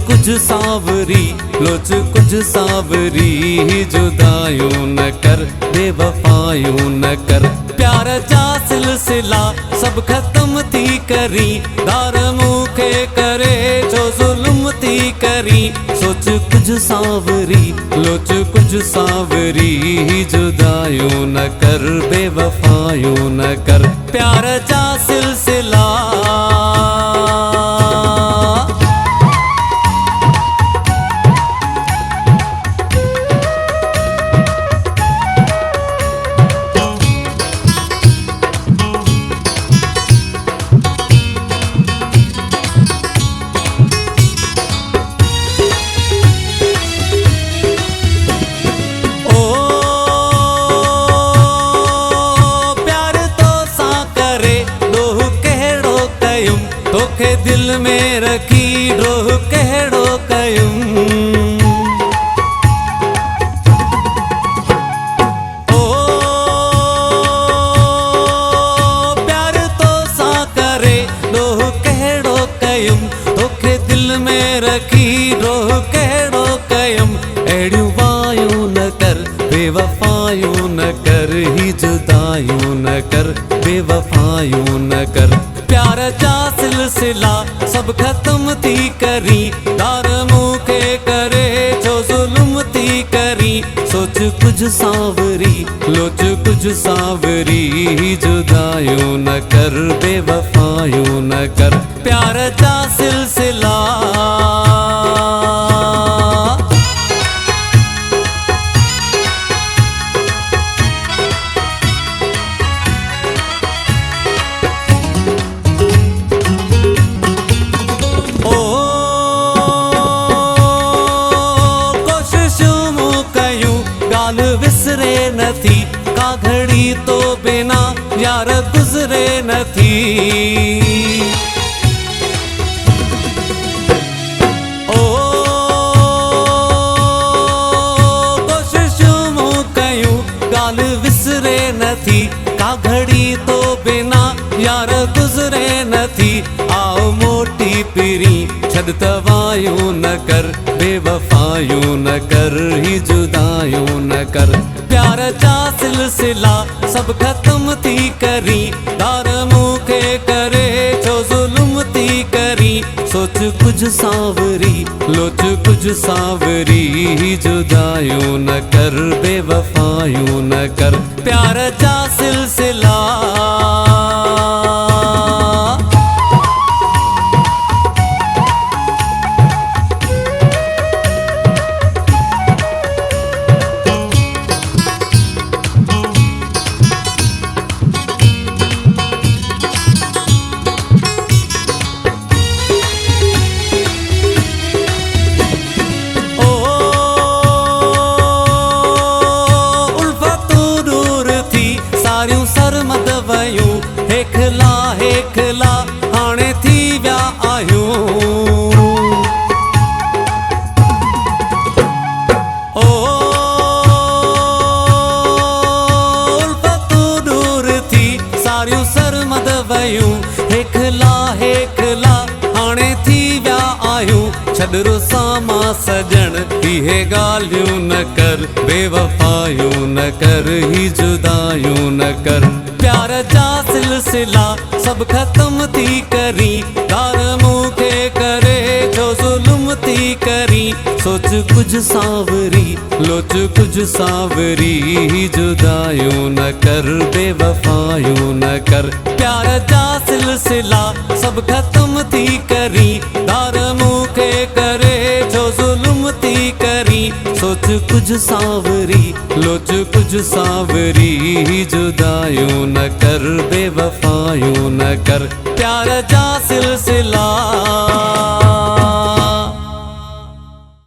कुछ सावरी, लोच कुछ सावरी, जुदायूं न कर, बेवफायूं न कर। प्यार जा सिलसिला सब खत्म थी करी, दार मूंखे करे जो जुल्म थी करी। सोच कुछ सावरी, लोच कुछ सावरी, जुदायूं न कर, बेवफायूं न कर। प्यार जा सिलसिला तोखे दिल में रखी ड्रोह कहिड़ो कयूं। ओ प्यार तो सा करे ड्रोह कहिड़ो कयूं, तोखे दिल में रखी ड्रोह कहिड़ो कयूं। अहिड़ियूं वायूं न कर, बेवफायूं न कर, ही जुदायूं न कर, बेवफायूं न कर। प्यार जा सिलसिला सब खत्म थी करी, दार मूंखे करे जो जुल्म थी करी। सोच कुछ सावरी, लोच कुछ सावरी, जुदायूं न कर, बेवफायूं न कर। प्यार जा सिलसिला विसरे न थी, का घड़ी तो बिना यार गुजरे न थी। ओ कोशिशूं मूं कयूं, ॻाल्हि विसरे न थी, का घड़ी तो बिना यार गुजरे न थी। आओ मोटी पिरी छॾ तवायूं न कर, बेवफायूं न कर, ही जुदायूं न कर। प्यार जा सिलसिला सब खत्म थी करी, दार मूंखे करे जो जुल्म थी करी। सोच कुछ सावरी, लोच कुछ सावरी, जुदायूं न कर, बेवफायूं न कर। प्यार जा सिलसिला सरमद वयूं, हेखला हेखला हाणे थी विया आहियूं। ओ उल्फतूं दूर थी, सारियूं सरमद वयूं, हेखला हेखला हाणे थी विया आहियूं। छॾ रुसामा सजण इहे ॻाल्हियूं न कर, बेवफायूं न कर, ही जुदायूं न कर। प्यार जा सिलसिला सब खत्म थी करी, दार मूंखे करे जो जुल्म थी करी। सोच कुछ सावरी, लोच कुछ सावरी, जुदायूं न कर, बेवफायूं न कर। प्यार जा सिलसिला सब खत्म थी करी, दार मूंखे करे जो जुल्म थी करी। सोच कुछ सावरी, लोच कुछ सावरी, जुदायूं न कर, बेवफायूं न कर। प्यार जा सिलसिला